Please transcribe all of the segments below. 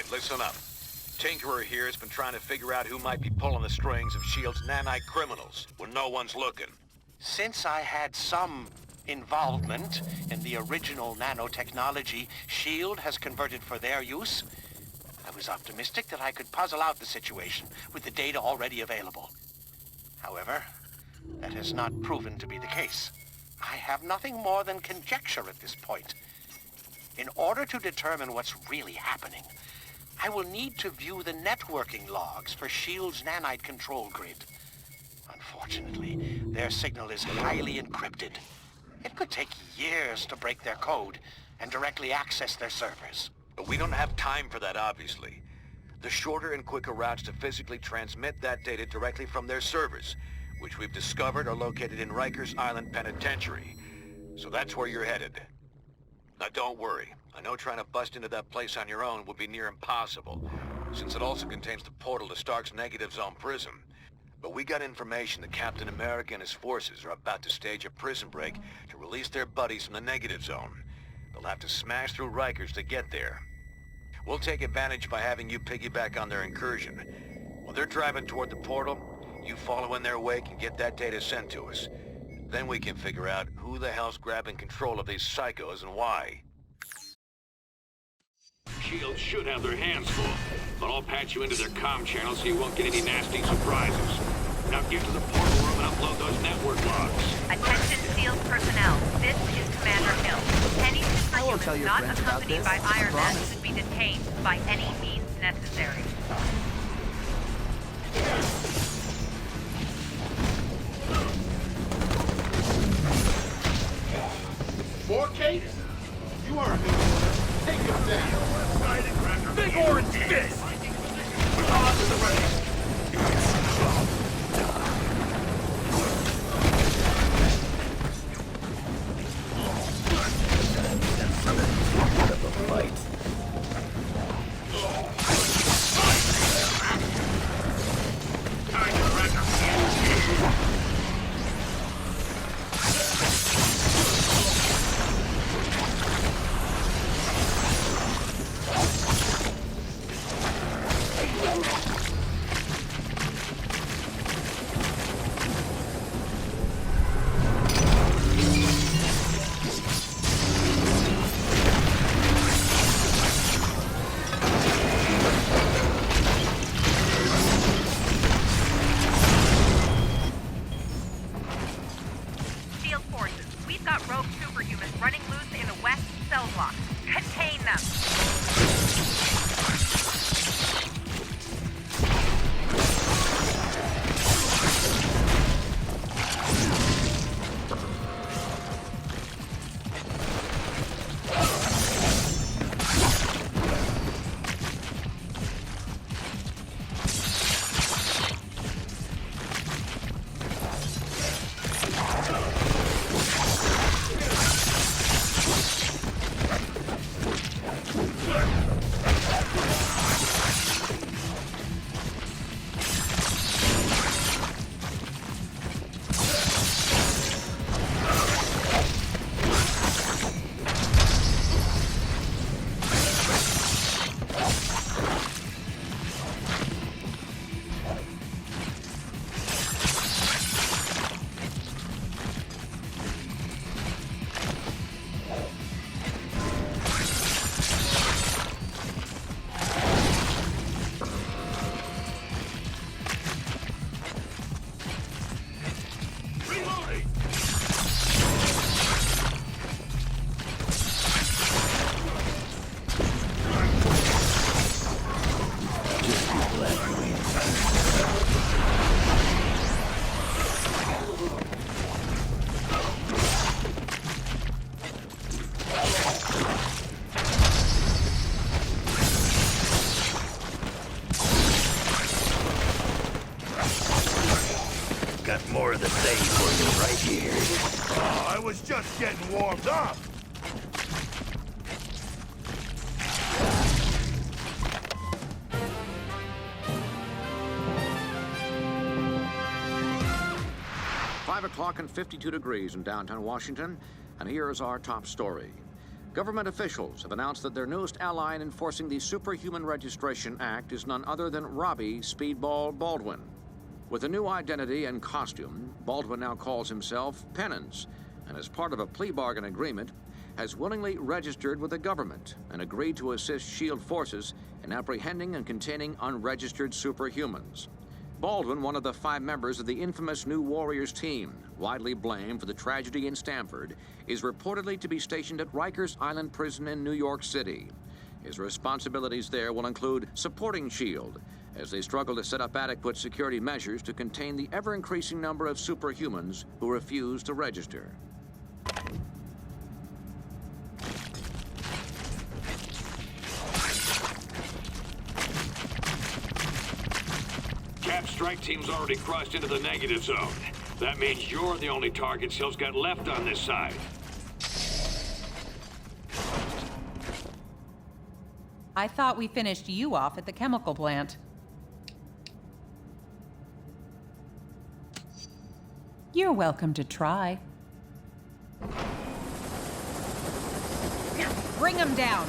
right, listen up. Tinkerer here has been trying to figure out who might be pulling the strings of S.H.I.E.L.D.'s nanite criminals when no one's looking. Since I had some involvement in the original nanotechnology S.H.I.E.L.D. has converted for their use, I was optimistic that I could puzzle out the situation with the data already available. However, that has not proven to be the case. I have nothing more than conjecture at this point. In order to determine what's really happening, I will need to view the networking logs for S.H.I.E.L.D.'s nanite control grid. Unfortunately, their signal is highly encrypted. It could take years to break their code and directly access their servers. But we don't have time for that, obviously. The shorter and quicker routes to physically transmit that data directly from their servers, which we've discovered are located in Rikers Island Penitentiary. So that's where you're headed. Now don't worry. I know trying to bust into that place on your own would be near impossible, since it also contains the portal to Stark's Negative Zone prison. But we got information that Captain America and his forces are about to stage a prison break to release their buddies from the Negative Zone. They'll have to smash through Rikers to get there. We'll take advantage by having you piggyback on their incursion. While they're driving toward the portal, you follow in their wake and get that data sent to us. Then we can figure out who the hell's grabbing control of these psychos and why. S.H.I.E.L.D. should have their hands full, but I'll patch you into their comm channel so you won't get any nasty surprises. Now get to the portal room and upload those network logs. Attention S.H.I.E.L.D. personnel. This is Commander Hill. Any superhuman not accompanied by Iron Man should be detained by any means necessary. 4K? You are a big one. Take him down. Big orange fist! On to the race. Got more of the same for you right here. Oh, I was just getting warmed up. Five o'clock and 52 degrees in downtown Washington, and here is our top story. Government officials have announced that their newest ally in enforcing the Superhuman Registration Act is none other than Robbie Speedball Baldwin. With a new identity and costume, Baldwin now calls himself Penance, and as part of a plea bargain agreement, has willingly registered with the government and agreed to assist SHIELD forces in apprehending and containing unregistered superhumans. Baldwin, one of the 5 members of the infamous New Warriors team, widely blamed for the tragedy in Stamford, is reportedly to be stationed at Rikers Island Prison in New York City. His responsibilities there will include supporting SHIELD as they struggle to set up adequate security measures to contain the ever-increasing number of superhumans who refuse to register. Cap strike team's already crossed into the negative zone. That means you're the only target Sil's got left on this side. I thought we finished you off at the chemical plant. You're welcome to try. Bring him down.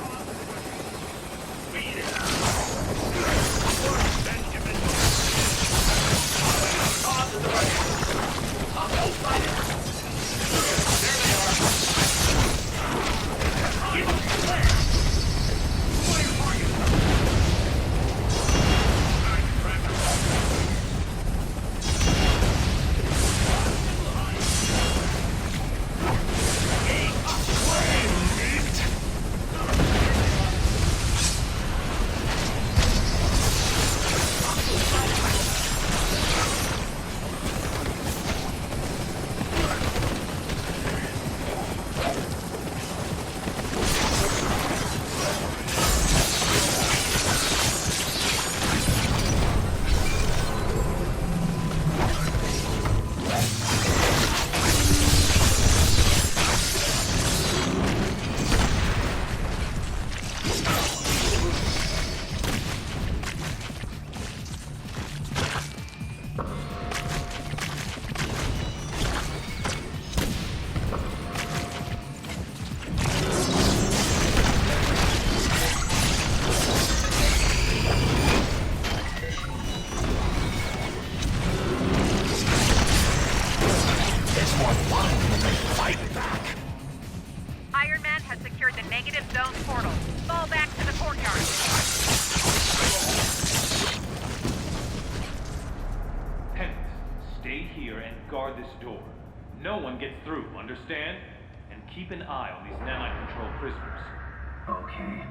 Iron Man has secured the negative zone portal. Fall back to the courtyard. Penance, stay here and guard this door. No one gets through, understand? And keep an eye on these nanite-controlled prisoners. Okay.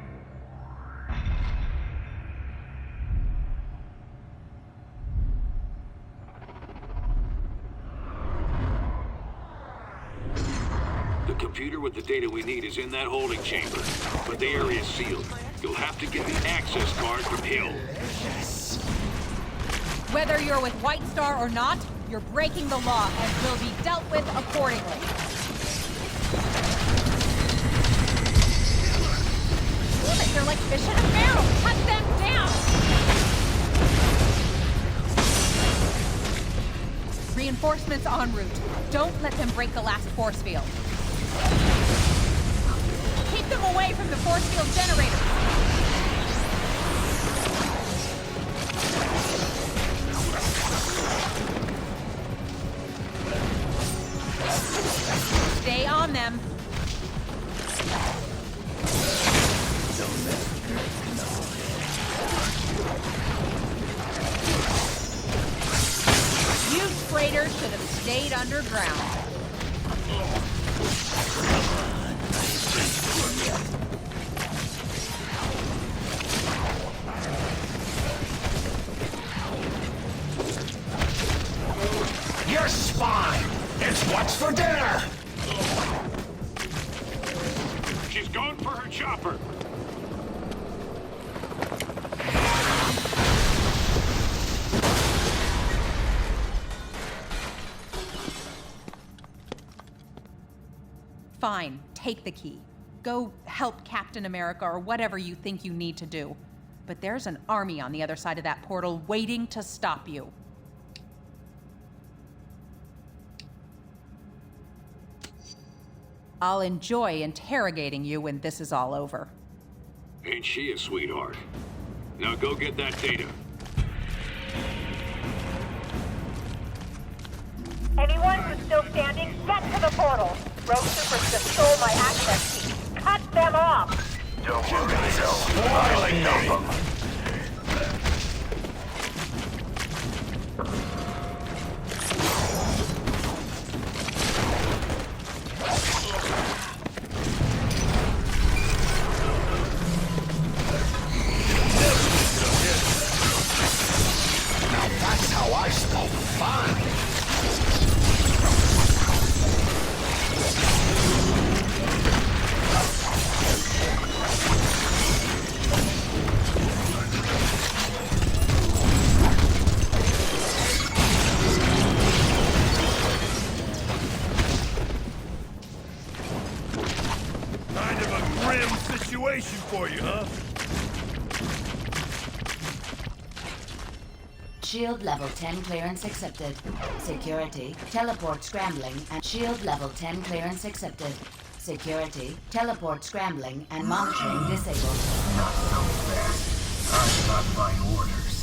The computer with the data we need is in that holding chamber, but the area's sealed. You'll have to get the access card from Hill. Whether you're with White Star or not, you're breaking the law and will be dealt with accordingly. Damn it, they're like fish in a barrel! Cut them down! Reinforcements en route. Don't let them break the last force field. Keep them away from the force field generators. Stay on them. You traitors should have stayed underground. Your spine! It's what's for dinner! She's going for her chopper. Fine, take the key. Go help Captain America or whatever you think you need to do. But there's an army on the other side of that portal waiting to stop you. I'll enjoy interrogating you when this is all over. Ain't she a sweetheart? Now go get that data. Anyone who's still standing, get to the portal. Rogue Supers just stole my access key. Cut them off! Don't you guys are spoiling them. Now that's how I spell fun. Kind of a grim situation for you, huh? Shield level 10 clearance accepted. Security, teleport scrambling, and shield level 10 clearance accepted. Security, teleport scrambling, and monitoring disabled. Not so fast. I got my orders.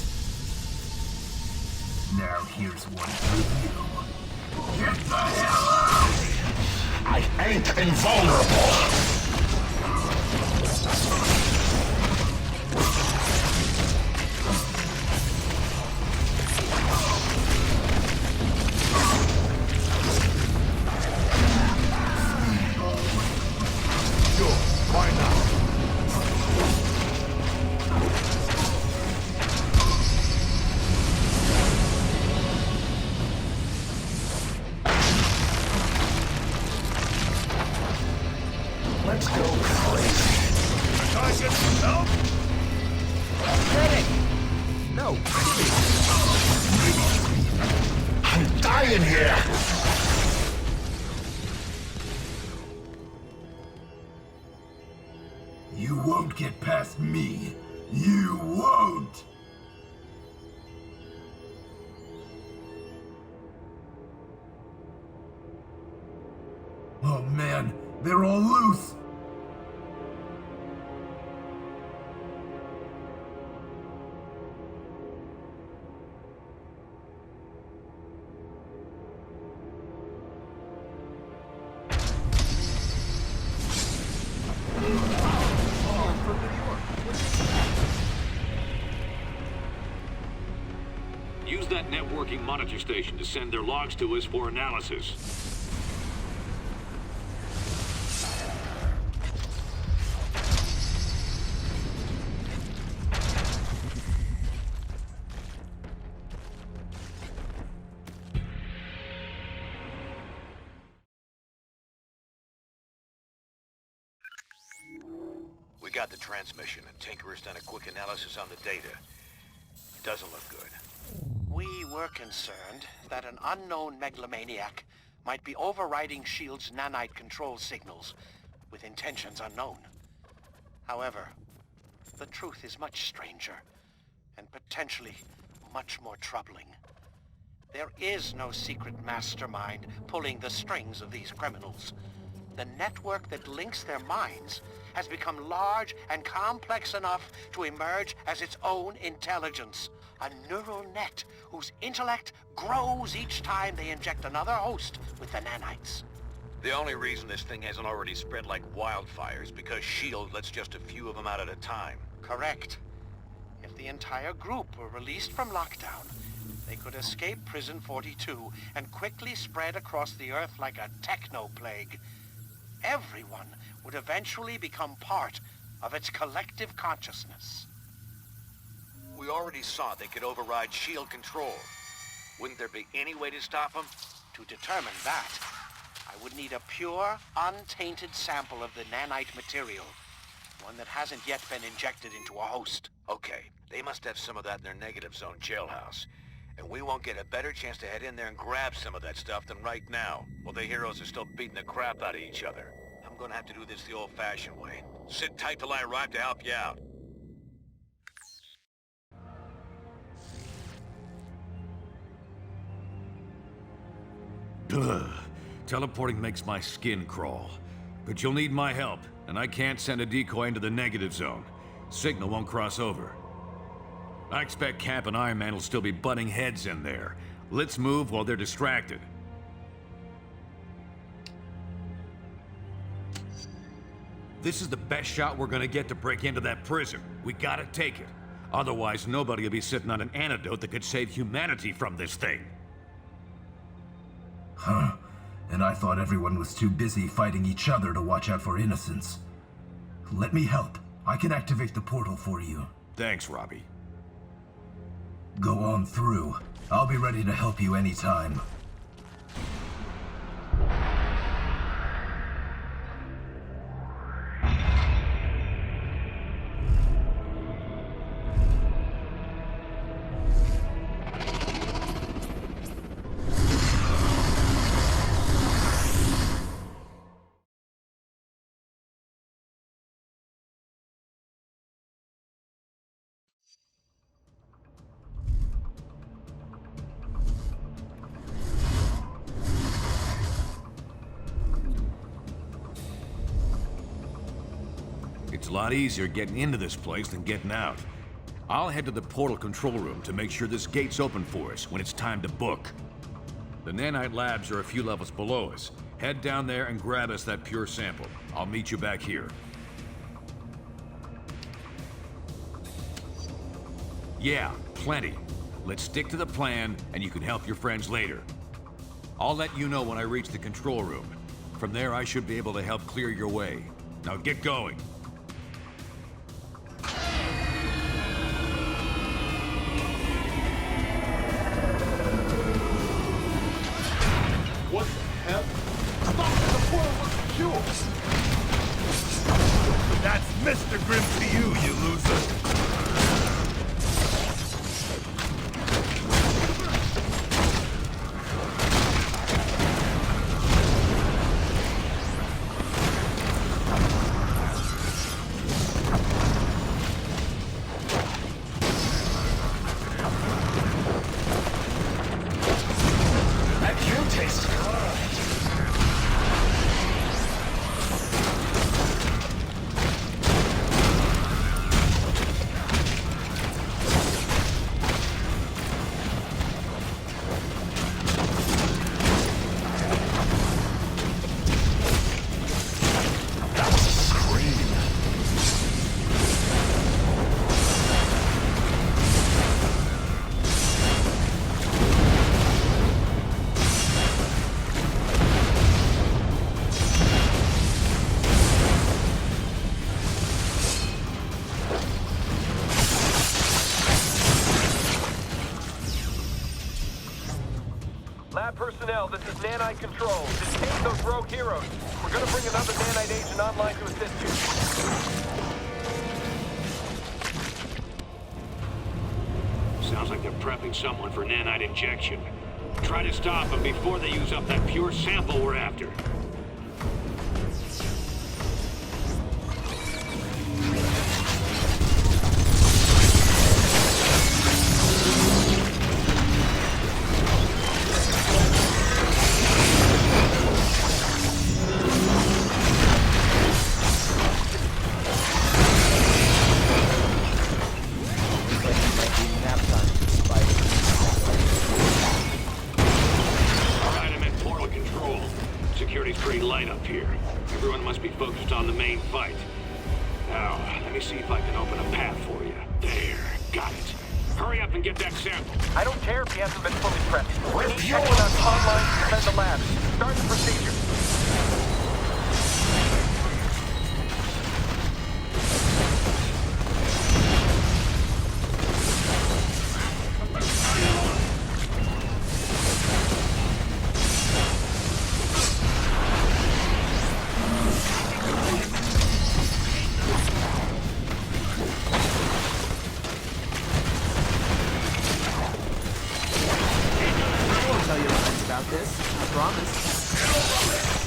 Now here's one for you. Get the hell out! I ain't invulnerable! Let's go crazy. Can I get some help? Medic! No, I'm dying here! You won't get past me. You won't! Oh man, they're all loose! Use that networking monitor station to send their logs to us for analysis. We got the transmission, and Tinkerer's done a quick analysis on the data. Doesn't look good. We were concerned that an unknown megalomaniac might be overriding S.H.I.E.L.D.'s nanite control signals with intentions unknown. However, the truth is much stranger and potentially much more troubling. There is no secret mastermind pulling the strings of these criminals. The network that links their minds has become large and complex enough to emerge as its own intelligence. A neural net whose intellect grows each time they inject another host with the nanites. The only reason this thing hasn't already spread like wildfire is because S.H.I.E.L.D. lets just a few of them out at a time. Correct. If the entire group were released from lockdown, they could escape Prison 42 and quickly spread across the Earth like a techno-plague. Everyone would eventually become part of its collective consciousness. We already saw they could override S.H.I.E.L.D. control. Wouldn't there be any way to stop them? To determine that, I would need a pure, untainted sample of the nanite material. One that hasn't yet been injected into a host. Okay, they must have some of that in their negative zone jailhouse. And we won't get a better chance to head in there and grab some of that stuff than right now, while the heroes are still beating the crap out of each other. I'm gonna have to do this the old-fashioned way. Sit tight till I arrive to help you out. Ugh. Teleporting makes my skin crawl. But you'll need my help, and I can't send a decoy into the negative zone. Signal won't cross over. I expect Cap and Iron Man will still be butting heads in there. Let's move while they're distracted. This is the best shot we're gonna get to break into that prison. We gotta take it. Otherwise, nobody will be sitting on an antidote that could save humanity from this thing. Huh. And I thought everyone was too busy fighting each other to watch out for innocents. Let me help. I can activate the portal for you. Thanks, Robbie. Go on through. I'll be ready to help you anytime. It's a lot easier getting into this place than getting out. I'll head to the portal control room to make sure this gate's open for us when it's time to book. The nanite labs are a few levels below us. Head down there and grab us that pure sample. I'll meet you back here. Yeah, plenty. Let's stick to the plan, and you can help your friends later. I'll let you know when I reach the control room. From there, I should be able to help clear your way. Now get going. What the hell? I thought the portal was secure. That's Mr. Grimm to you loser. Lab personnel, this is Nanite Control. Detain those rogue heroes. We're gonna bring another Nanite agent online to assist you. Sounds like they're prepping someone for nanite injection. Try to stop them before they use up that pure sample we're after. Security's pretty light up here. Everyone must be focused on the main fight. Now, let me see if I can open a path for you. There, got it. Hurry up and get that sample. I don't care if he hasn't been fully prepped. We need anyone on online to defend the lab. Start the procedure. About this, I promise.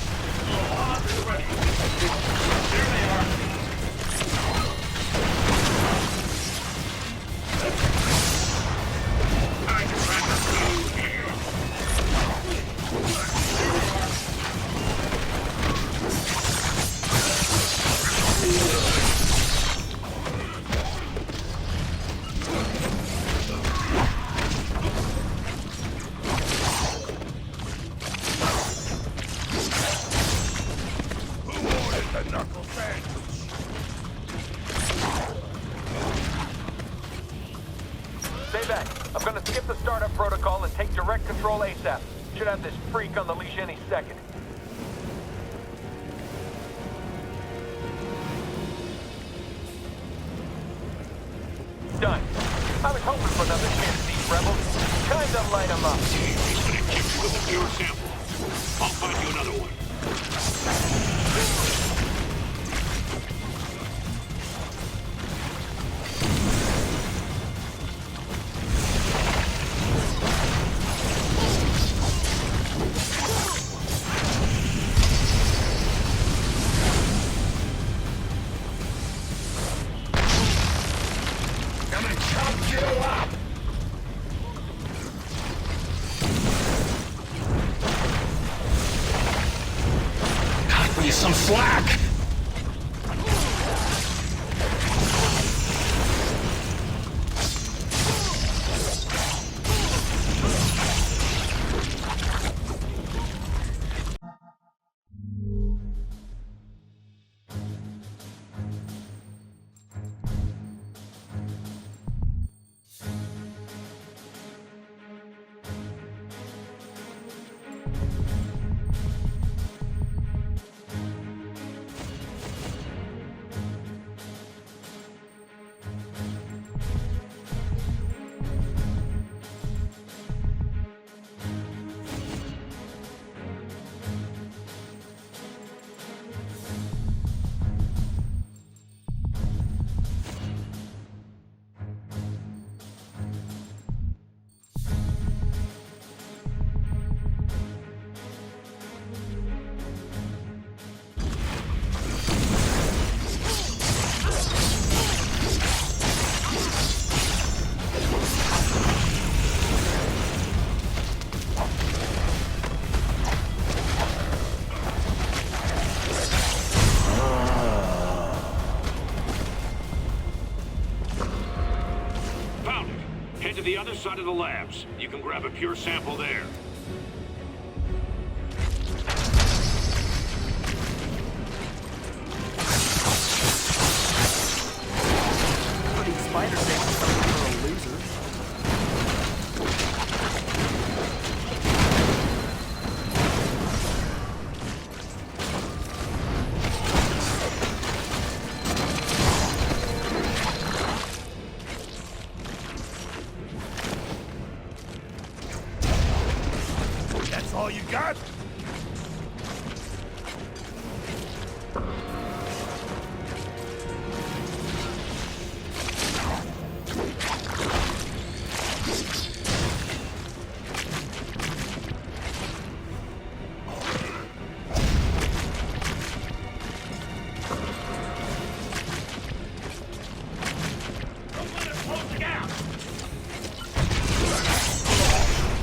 skip the startup protocol and take direct control ASAP. Should have this freak on the leash any second. Done. I was hoping for another chance at these rebels. Time to light them up. He's gonna give you a pure sample. I'll find you another one. Gonna chop you up! Cut me some slack! Found it. Head to the other side of the labs. You can grab a pure sample there. Putting spider things is something for a loser. That's all you got?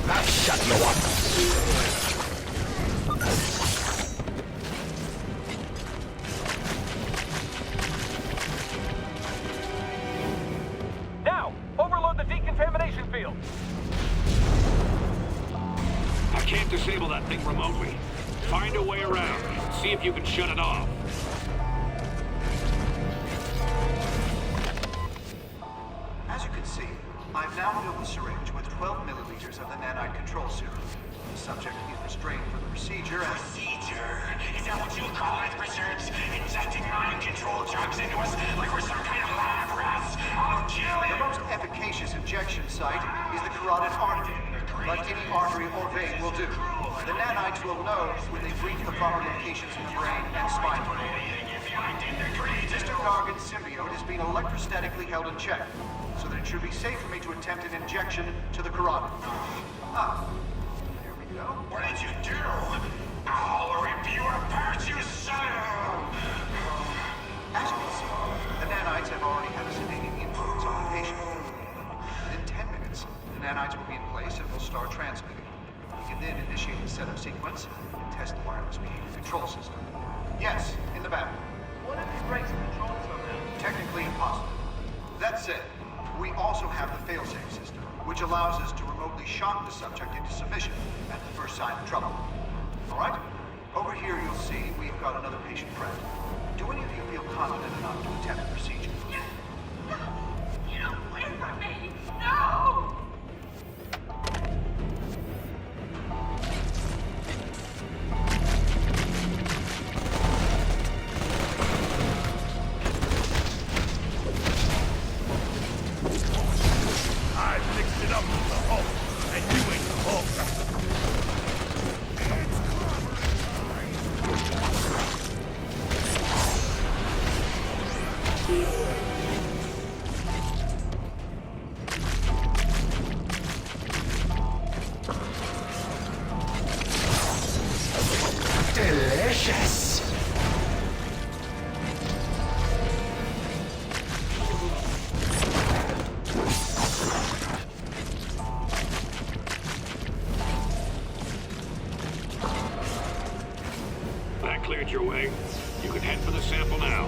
That shut you up. Now, overload the decontamination field. I can't disable that thing remotely. Find a way around. See if you can shut it off. As you can see, I've now filled the syringe with 12 milliliters of the nanite control serum. The subject is restrained for the procedure and... Procedure? Is that what you call it, Preserves? Injecting mind-control drugs into us like we're some kind of lab rats? I'll kill The you! most efficacious injection site is the carotid artery, but any artery or vein will do. The nanites will know when they reach the proper locations in the brain and spinal cord. Mr. Gargan's symbiote is being electrostatically held in check, so that it should be safe for me to attempt an injection to the carotid. Ah, there we go. What did you do? I'll rip you apart, you son of... As you can see, the nanites have already had a sedating influence on the patient. Within 10 minutes, the nanites will be in place and will start transmitting. We can then initiate the setup sequence and test the wireless behavior control system. Yes, in the back. What if he breaks the control somehow? Technically impossible. That said, we also have the failsafe system, which allows us to remotely shock the subject into submission at the first sign of trouble. All right? Over here you'll see we've got another patient prepped. Do any of you feel confident enough to attempt the procedure? Get away from me! No! Delicious! That cleared your way. You can head for the sample now.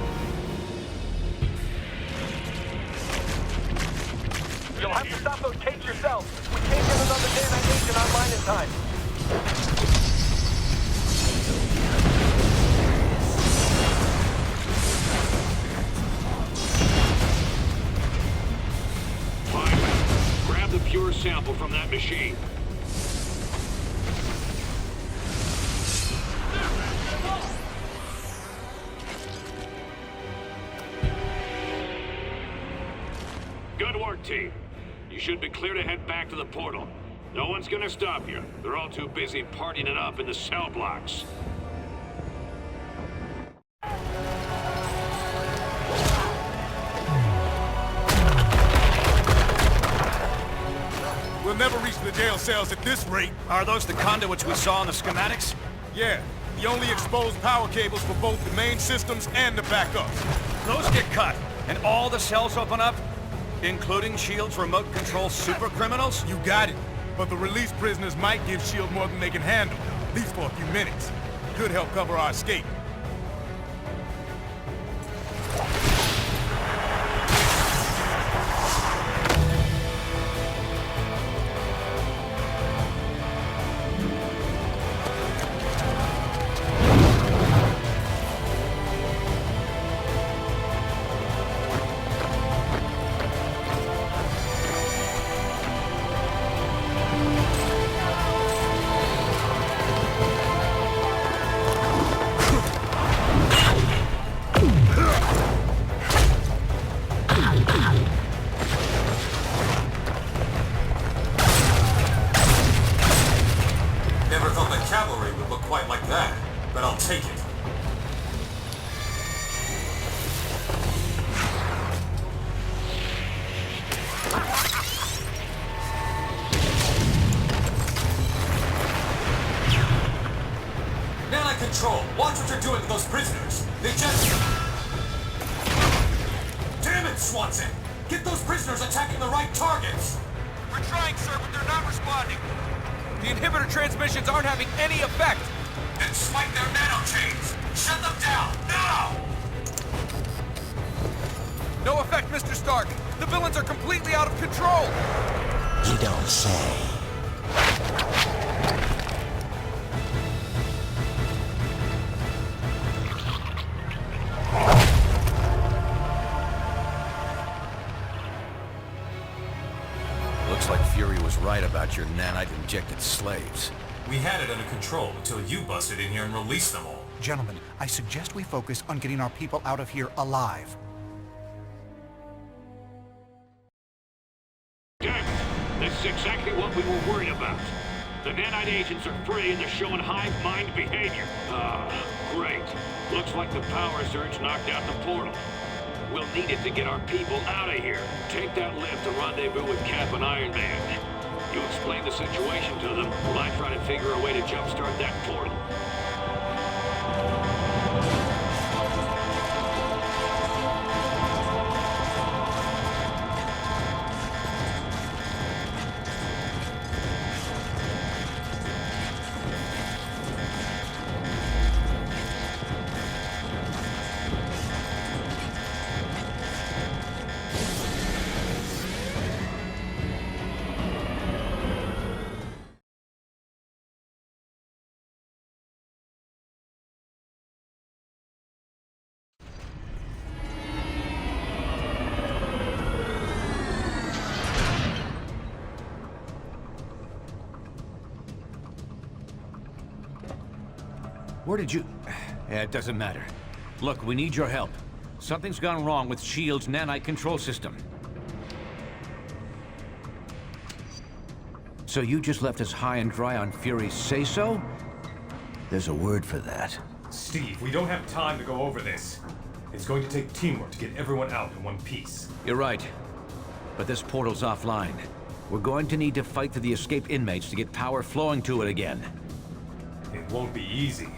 You'll have to stop those tapes yourself. We can't get another nanite agent online in time. Finally, grab the pure sample from that machine. Good work, team. You should be clear to head back to the portal. No one's gonna stop you. They're all too busy partying it up in the cell blocks. We'll never reach the jail cells at this rate. Are those the conduits we saw in the schematics? Yeah, the only exposed power cables for both the main systems and the backups. Those get cut, and all the cells open up? Including S.H.I.E.L.D.'s remote control super criminals? You got it. But the released prisoners might give S.H.I.E.L.D. more than they can handle, at least for a few minutes. Could help cover our escape. Never thought the cavalry would look quite like that, but I'll take it. Nanite Control, watch what you're doing with those prisoners. They just... Damn it, Swanson! Get those prisoners attacking the right targets! We're trying, sir, but they're not responding. The inhibitor transmissions aren't having any effect. Then smite their nanochains! Shut them down, now! No effect, Mr. Stark. The villains are completely out of control. You don't say. Looks like Fury was right about your nanite-injected slaves. We had it under control until you busted in here and released them all. Gentlemen, I suggest we focus on getting our people out of here alive. Good. This is exactly what we were worried about. The nanite agents are free and they're showing hive mind behavior. Great. Looks like the power surge knocked out the portal. We'll need it to get our people out of here. Take that lift to rendezvous with Cap and Iron Man. You explain the situation to them while I try to figure a way to jumpstart that portal. Where did you... It doesn't matter. Look, we need your help. Something's gone wrong with S.H.I.E.L.D.'s nanite control system. So you just left us high and dry on Fury's say-so? There's a word for that. Steve, we don't have time to go over this. It's going to take teamwork to get everyone out in one piece. You're right. But this portal's offline. We're going to need to fight through the escaped inmates to get power flowing to it again. It won't be easy.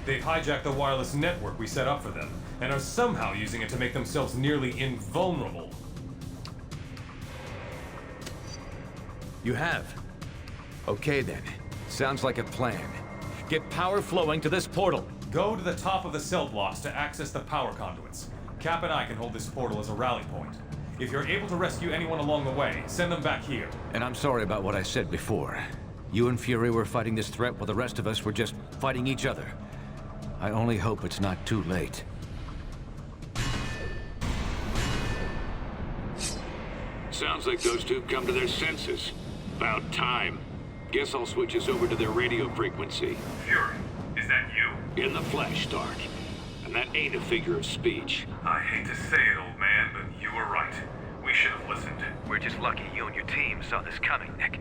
They've hijacked the wireless network we set up for them, and are somehow using it to make themselves nearly invulnerable. You have? Okay then. Sounds like a plan. Get power flowing to this portal. Go to the top of the cell blocks to access the power conduits. Cap and I can hold this portal as a rally point. If you're able to rescue anyone along the way, send them back here. And I'm sorry about what I said before. You and Fury were fighting this threat while the rest of us were just fighting each other. I only hope it's not too late. Sounds like those two come to their senses. About time. Guess I'll switch us over to their radio frequency. Fury, is that you? In the flesh, Stark. And that ain't a figure of speech. I hate to say it, old man, but you were right. We should have listened. We're just lucky you and your team saw this coming, Nick.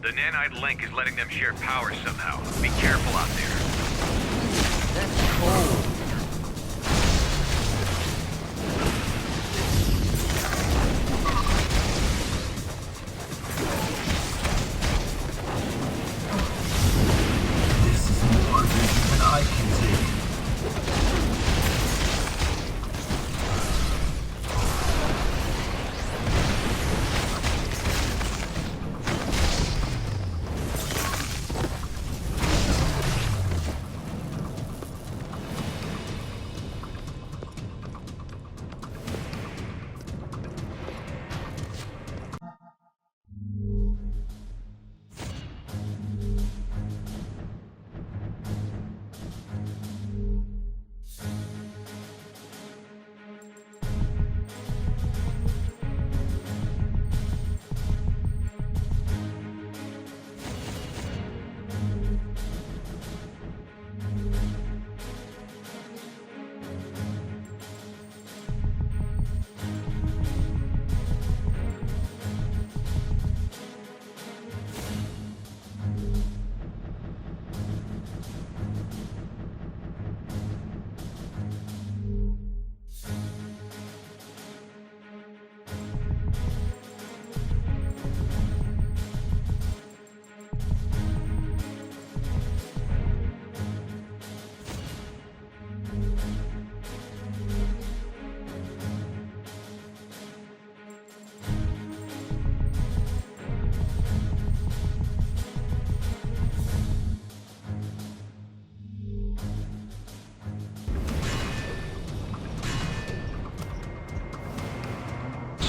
The nanite link is letting them share power somehow. Be careful out there. That's cold. This is more than even I can take.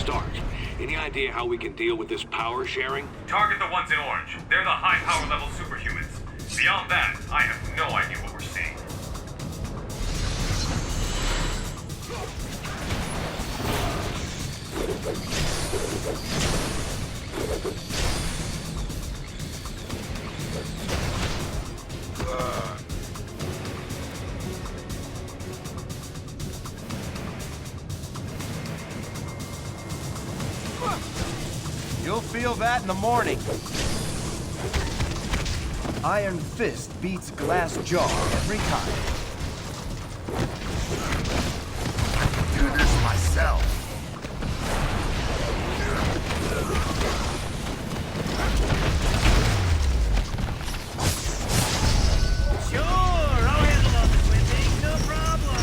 start. Any idea how we can deal with this power sharing? Target the ones in orange. They're the high power level superhumans. Beyond that, I have no idea what we're seeing. You'll feel that in the morning. Iron Fist beats Glass Jaw every time. I can do this myself. Sure, I'll handle all this with me, no problem.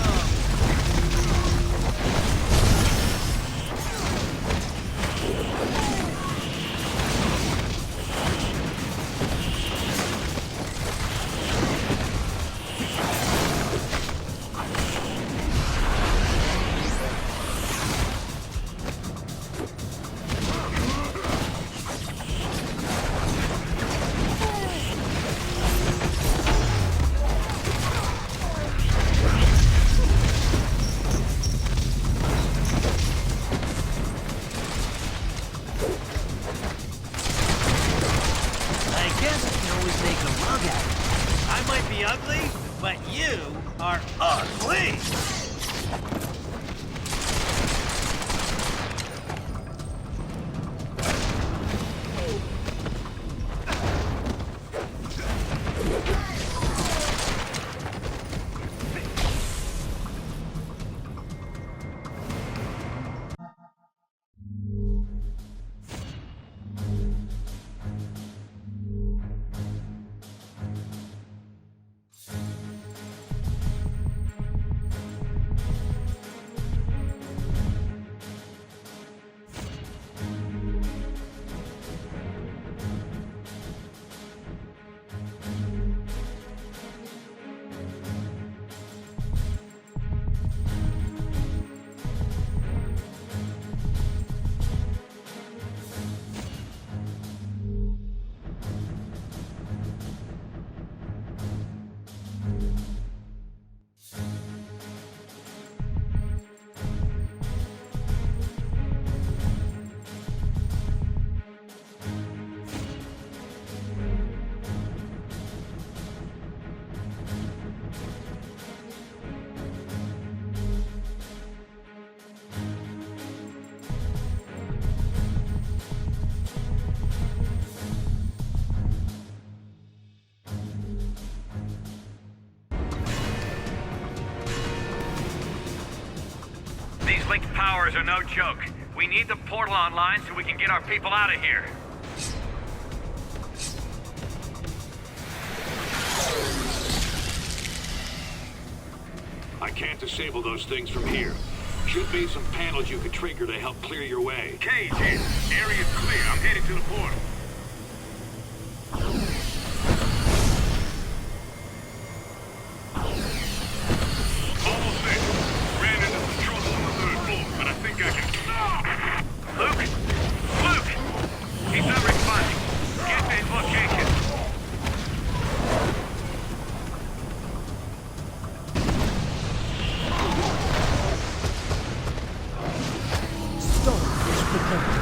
Ugly, but you are ugly! These linked powers are no joke. We need the portal online so we can get our people out of here. I can't disable those things from here. Should be some panels you could trigger to help clear your way. Cage in. Area's clear. I'm headed to the portal. Almost there. Ran into some trouble on the 3rd floor, but I think I can... Luke! Luke! He's not responding. Get to his location. Starfish protected.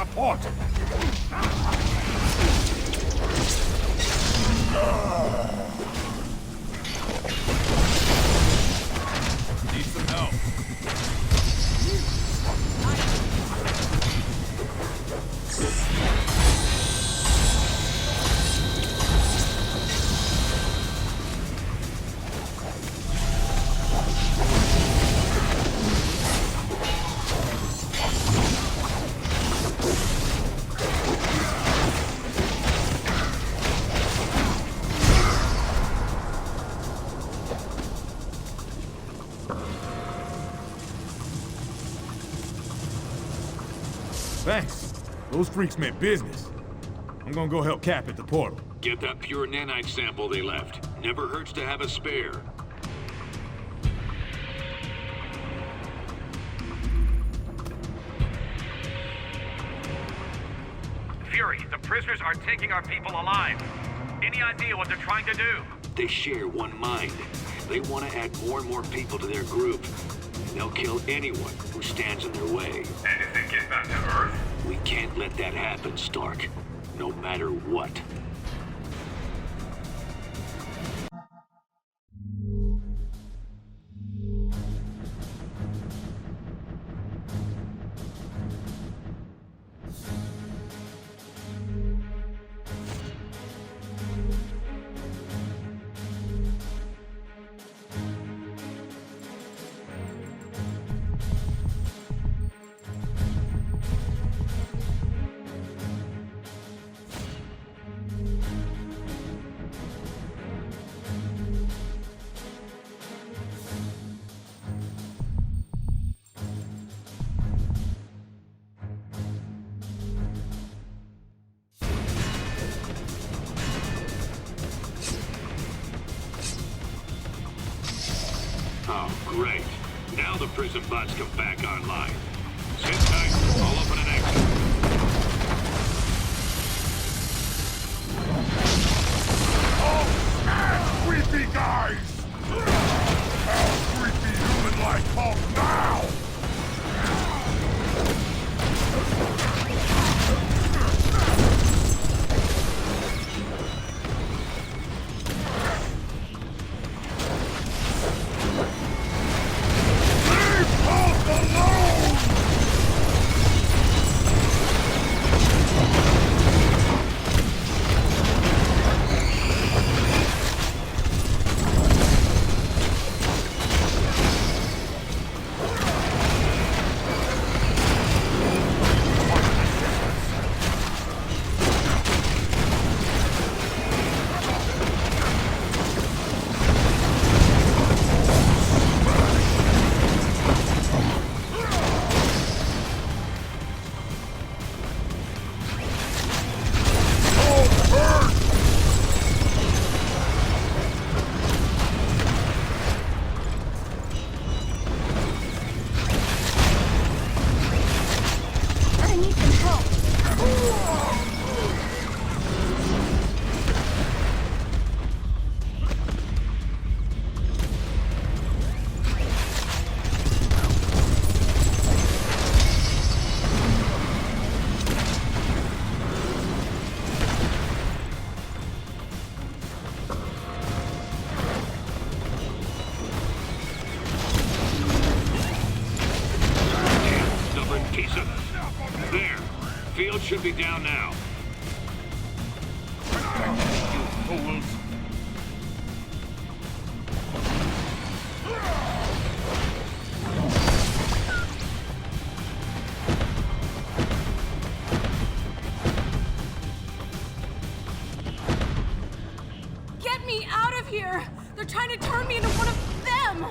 support! Need some help. Thanks. Those freaks meant business. I'm gonna go help Cap at the portal. Get that pure nanite sample they left. Never hurts to have a spare. Fury, the prisoners are taking our people alive. Any idea what they're trying to do? They share one mind. They want to add more and more people to their group. They'll kill anyone who stands in their way. And if they get back to Earth? We can't let that happen, Stark. No matter what. Oh, great. Now the prison bots come back online. Sit tight. I'll open an exit. Oh, snap, creepy guys! How creepy human-like talk now! There. Field should be down now. Get me out of here! They're trying to turn me into one of them!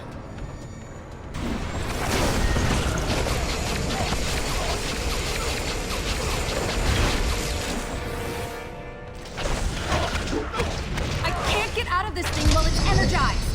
I can't get out of this thing while it's energized!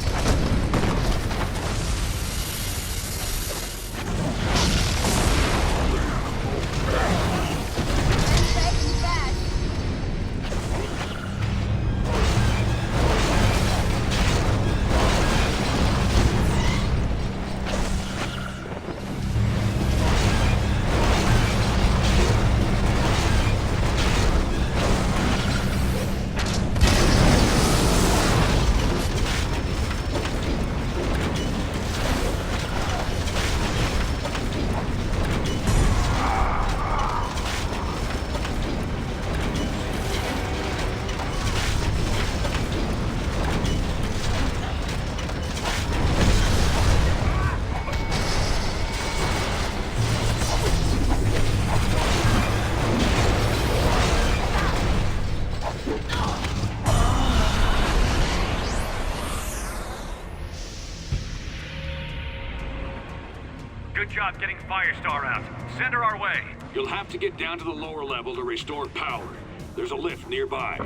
good job getting Firestar out. Send her our way. You'll have to get down to the lower level to restore power. There's a lift nearby.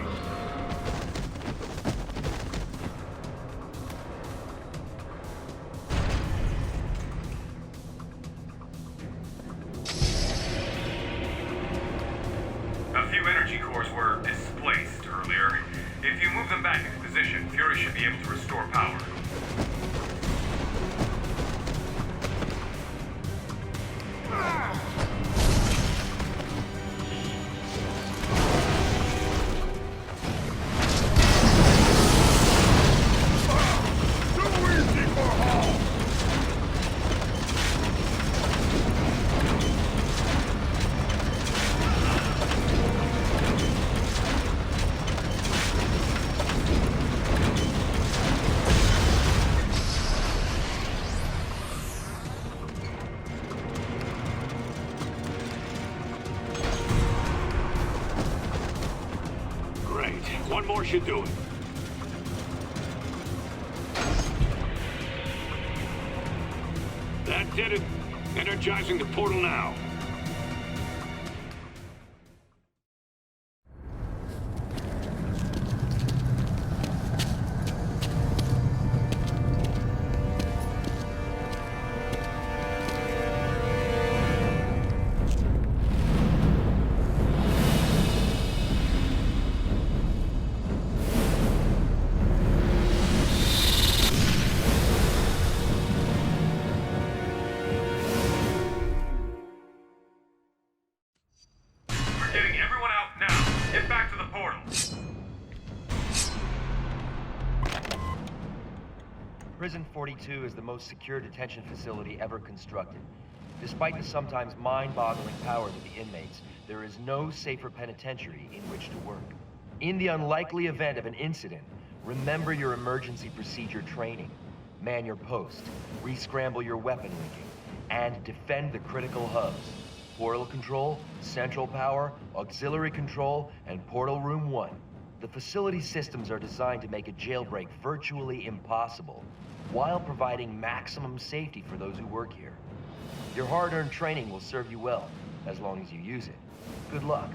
A few energy cores were displaced earlier. If you move them back into position, Fury should be able to restore power. One more should do it. That did it. Energizing the portal now. Prison 42 is the most secure detention facility ever constructed. Despite the sometimes mind-boggling powers of the inmates, there is no safer penitentiary in which to work. In the unlikely event of an incident, remember your emergency procedure training. Man your post, re-scramble your weapon linking, and defend the critical hubs. Portal control, central power, auxiliary control, and portal room 1. The facility systems are designed to make a jailbreak virtually impossible, while providing maximum safety for those who work here. Your hard-earned training will serve you well, as long as you use it. Good luck.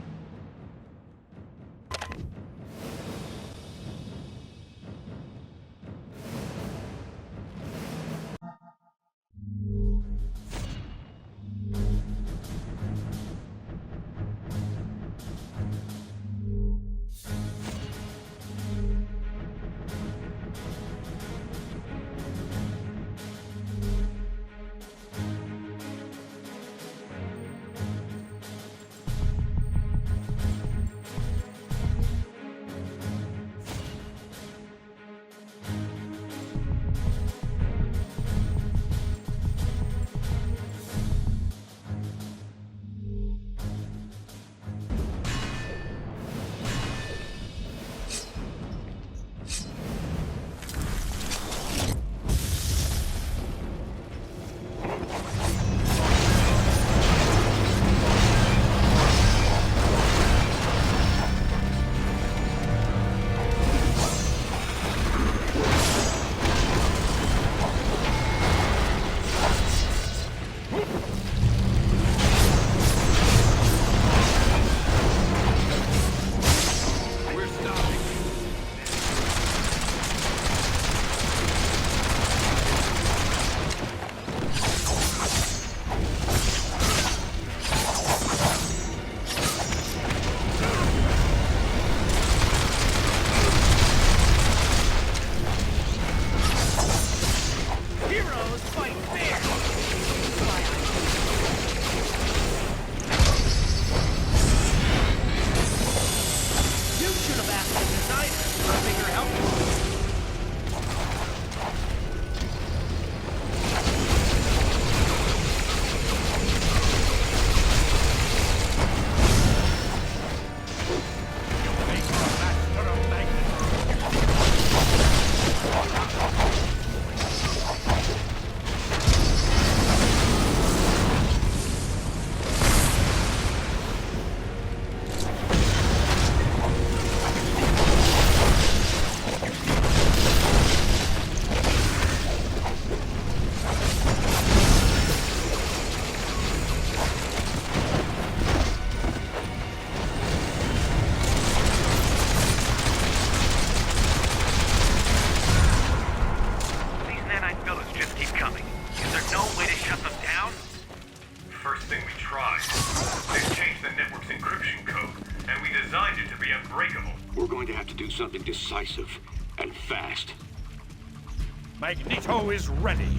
first thing we tried. They've changed the network's encryption code, and we designed it to be unbreakable. We're going to have to do something decisive and fast. Magneto is ready.